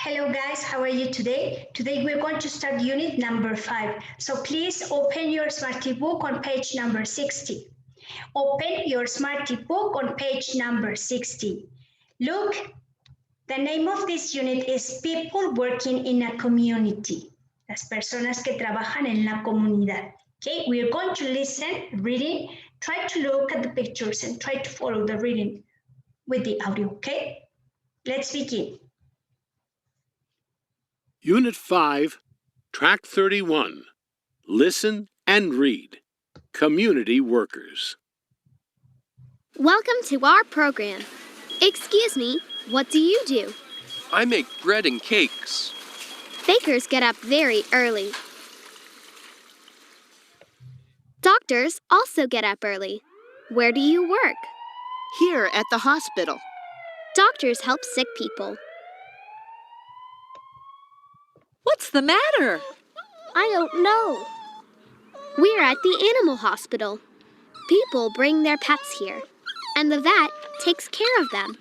Hello guys, how are you today? Today we're going to start unit number 5. So please open your Smarty book on page number 60. Open your Smarty book on page number 60. Look, the name of this unit is People Working in a Community. Las personas que trabajan en la comunidad. Okay, we are going to listen, reading, try to look at the pictures and try to follow the reading with the audio, okay? Let's begin. Unit 5, Track 31. Listen and read. Community workers. Welcome to our program. Excuse me, what do you do? I make bread and cakes. Bakers get up very early. Doctors also get up early. Where do you work? Here at the hospital. Doctors help sick people. What's the matter? I don't know. We're at the animal hospital. People bring their pets here, and the vet takes care of them.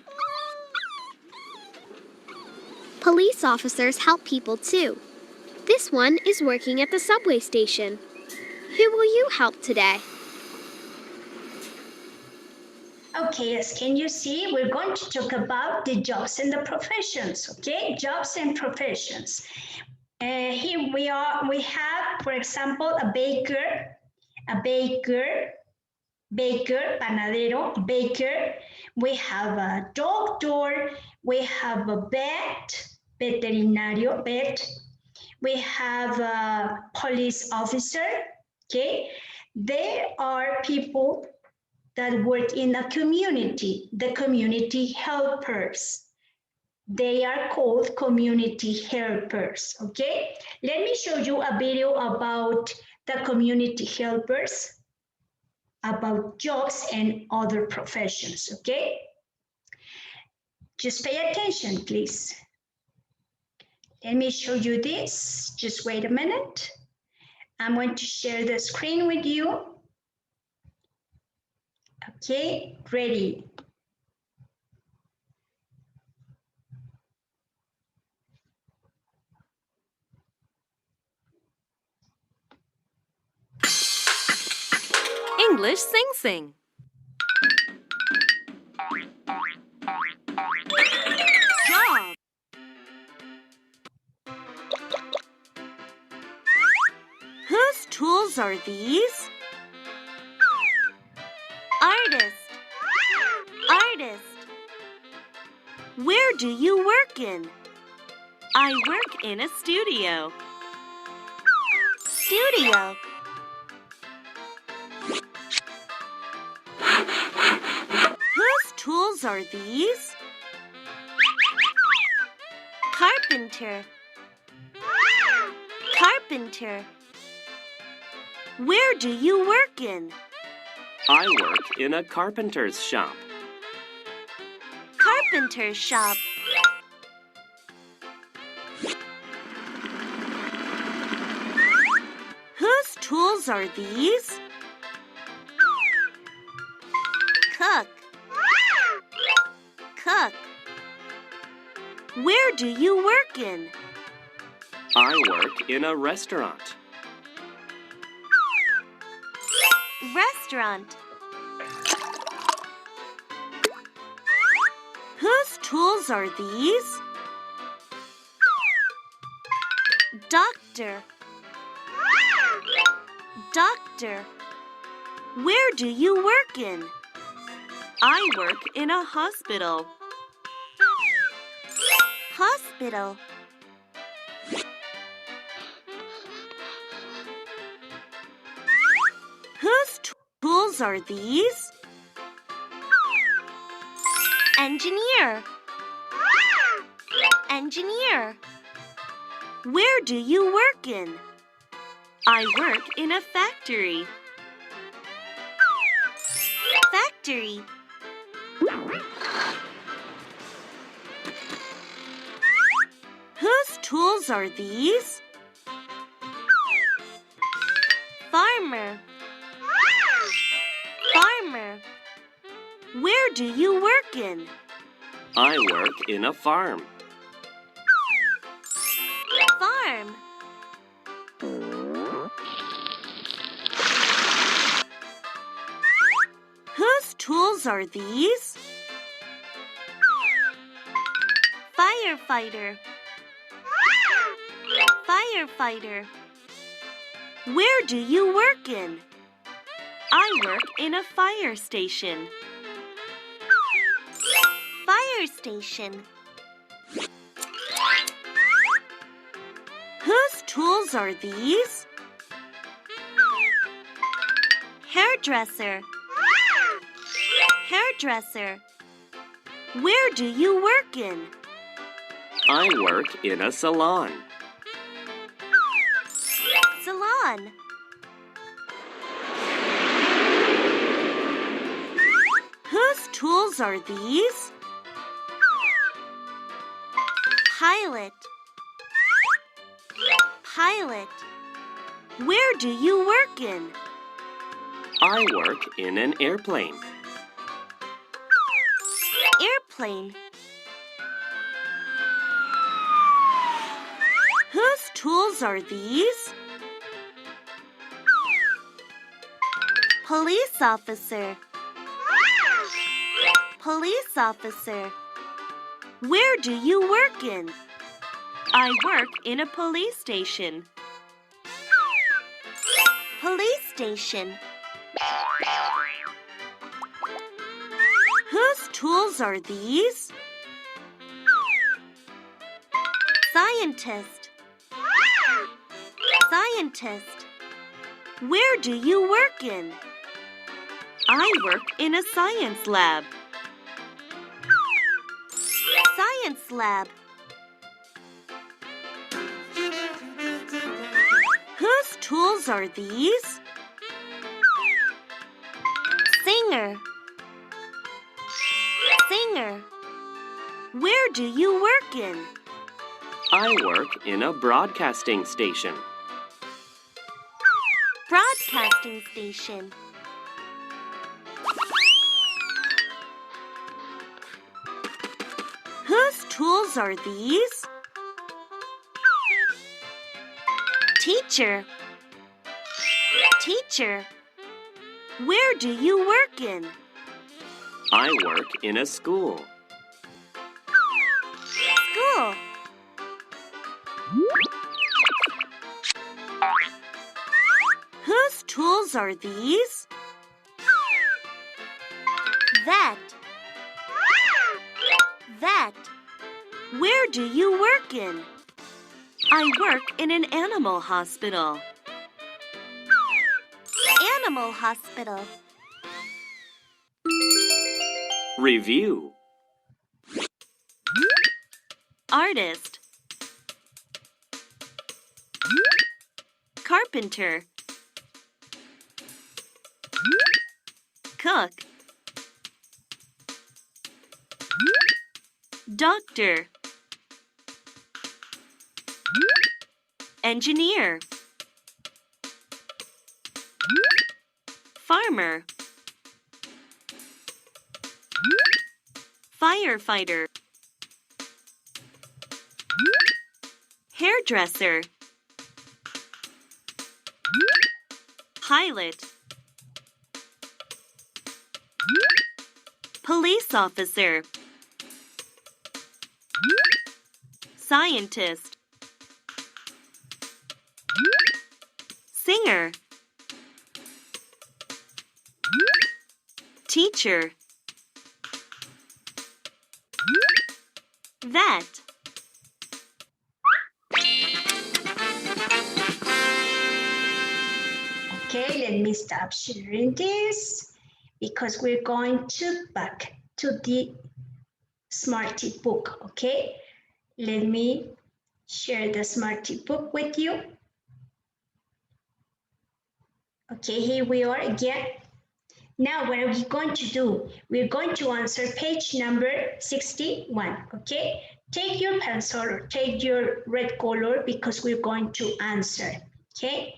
Police officers help people too. This one is working at the subway station. Who will you help today? Okay, as can you see, we're going to talk about the jobs and the professions, okay? Jobs and professions. Here we have, for example, a baker, panadero, baker. We have a doctor, we have a vet, veterinario, vet. We have a police officer, okay? There are people that work in a community, the community helpers. They are called community helpers, okay? Let me show you a video about the community helpers, about jobs and other professions, okay? Just pay attention, please. Let me show you this. Just wait a minute. I'm going to share the screen with you. Okay, ready. English sing-sing. Job. Whose tools are these? Artist. Artist. Where do you work in? I work in a studio. Studio. Whose tools are these? Carpenter. Carpenter. Where do you work in? I work in a carpenter's shop. Carpenter shop. Whose tools are these? Cook. Cook. Where do you work in? I work in a restaurant. Restaurant. Whose tools are these? Doctor. Doctor. Where do you work in? I work in a hospital. Hospital. Whose tools are these? Engineer. Engineer. Where do you work in? I work in a factory. Factory. Whose tools are these? Farmer. Farmer. Where do you work in? I work in a farm. farm. Whose tools are these? Firefighter. Firefighter. Where do you work in? I work in a fire station. Fire station. Whose tools are these? Hairdresser. Hairdresser. Where do you work in? I work in a salon. Salon. Whose tools are these? Pilot. Pilot. Where do you work in? I work in an airplane. Airplane. Whose tools are these? Police officer. Police officer. Where do you work in? I work in a police station. Police station. Whose tools are these? Scientist. Scientist. Where do you work in? I work in a science lab. Science lab. Whose tools are these? Singer. Singer. Where do you work in? I work in a broadcasting station. Broadcasting station. Whose tools are these? Teacher. Teacher. Where do you work in? I work in a school. School. Whose tools are these? Vet. Vet. Where do you work in? I work in an animal hospital. Animal hospital. Review. Artist. Carpenter. Cook. Doctor. Engineer. Farmer. Firefighter. Hairdresser. Pilot. Police officer. Scientist. Singer. Teacher. Vet. Okay, let me stop sharing this because we're going to back to the Smarty book, okay? Let me share the Smarty book with you. Okay, here we are again. Now, what are we going to do? We're going to answer page number 61, okay? Take your pencil or take your red color because we're going to answer, okay?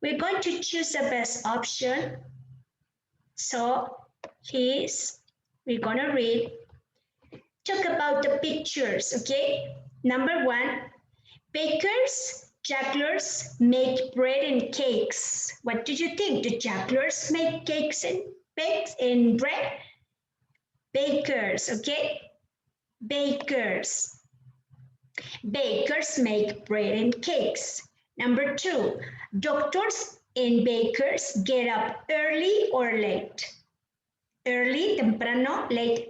We're going to choose the best option. So, we're gonna read. Talk about the pictures, okay? Number 1, bakers Jugglers make bread and cakes. What do you think? Do jugglers make cakes and bread? Bakers, okay? Bakers. Bakers make bread and cakes. Number 2, doctors and bakers get up early or late. Early, temprano, late,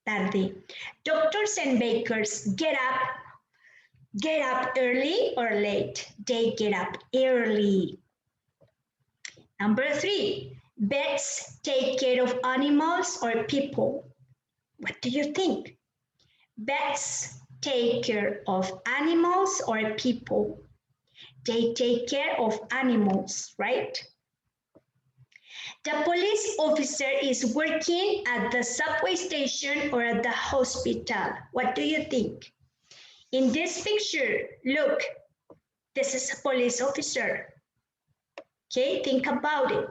tarde. Doctors and bakers get up early or late. They get up early. Number 3, vets take care of animals or people. What do you think? Vets take care of animals or people? They take care of animals, right? The police officer is working at the subway station or at the hospital. What do you think? In this picture, look, this is a police officer. Okay, think about it.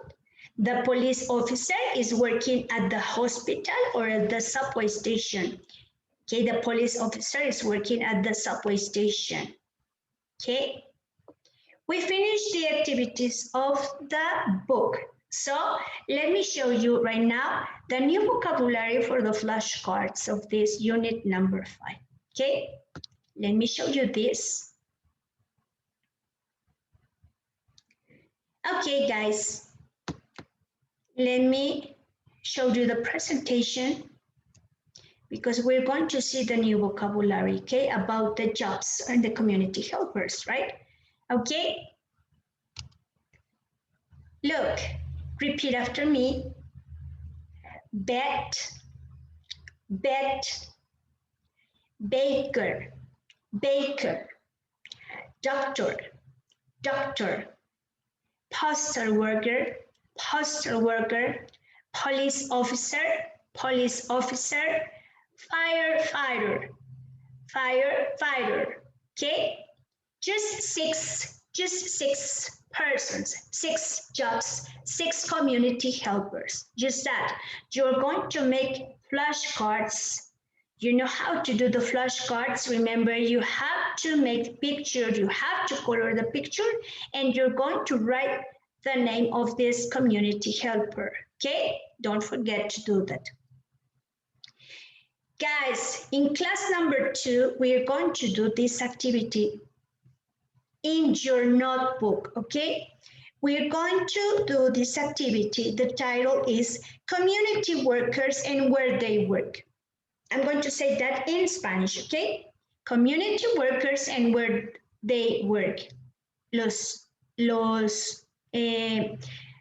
The police officer is working at the hospital or at the subway station. Okay, the police officer is working at the subway station. Okay, we finished the activities of the book. So let me show you right now the new vocabulary for the flashcards of this unit number 5. Okay, let me show you this. Okay, guys, let me show you the presentation because we're going to see the new vocabulary, okay, about the jobs and the community helpers, right? Okay, look, repeat after me. Vet, baker, doctor, postal worker, police officer, firefighter, okay? Just six persons, 6 jobs, 6 community helpers. Just that. You're going to make flashcards. You know how to do the flashcards. Remember, you have to make pictures, you have to color the picture, and you're going to write the name of this community helper, okay? Don't forget to do that. Guys, in class number 2, we are going to do this activity in your notebook, okay? We're going to do this activity. The title is Community Workers and Where They Work. I'm going to say that in Spanish, okay? Community workers and where they work. Los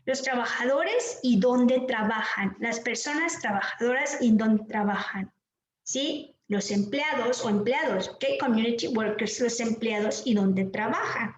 trabajadores y dónde trabajan. Las personas trabajadoras y dónde trabajan. ¿Sí? Los empleados o empleados, ¿ok? Community workers, los empleados y dónde trabajan.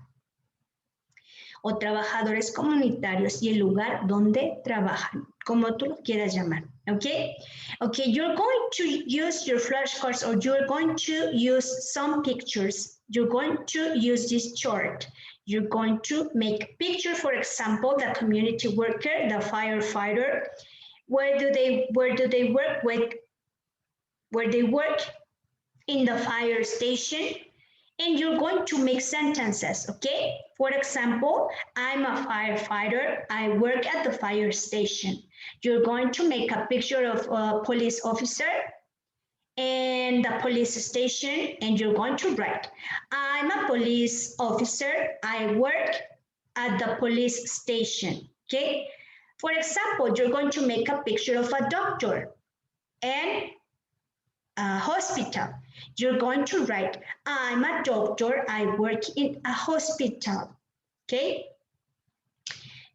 O trabajadores comunitarios y el lugar donde trabajan, como tú lo quieras llamar, ¿ok? Okay, you're going to use your flashcards or you're going to use some pictures. You're going to use this chart. You're going to make a picture, for example, the community worker, the firefighter. Where do they work? Where they work in the fire station. And you're going to make sentences, okay? For example, I'm a firefighter. I work at the fire station. You're going to make a picture of a police officer and the police station, and you're going to write, I'm a police officer. I work at the police station, okay? For example, you're going to make a picture of a doctor and a hospital. You're going to write, I'm a doctor, I work in a hospital, okay?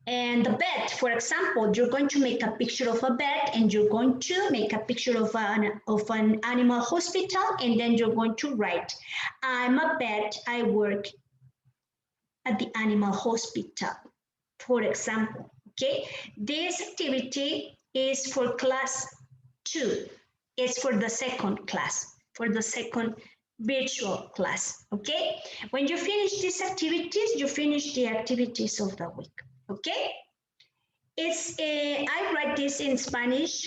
And the bed, for example, you're going to make a picture of a bed and you're going to make a picture of an animal hospital, and then you're going to write, I'm a vet, I work at the animal hospital, for example, okay? This activity is for class 2. It's for the second class, for the second virtual class, okay? When you finish these activities, you finish the activities of the week, okay? I write this in Spanish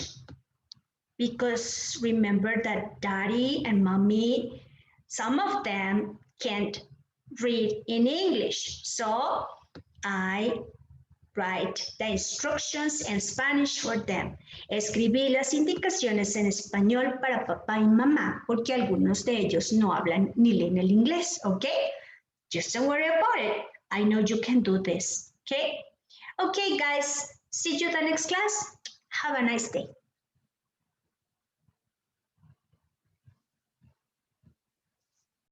because remember that daddy and mommy, some of them can't read in English. So I write the instructions in Spanish for them. Escribí las indicaciones en español para papá y mamá, porque algunos de ellos no hablan ni leen el inglés, okay? Just don't worry about it. I know you can do this, okay? Okay, guys, see you the next class. Have a nice day.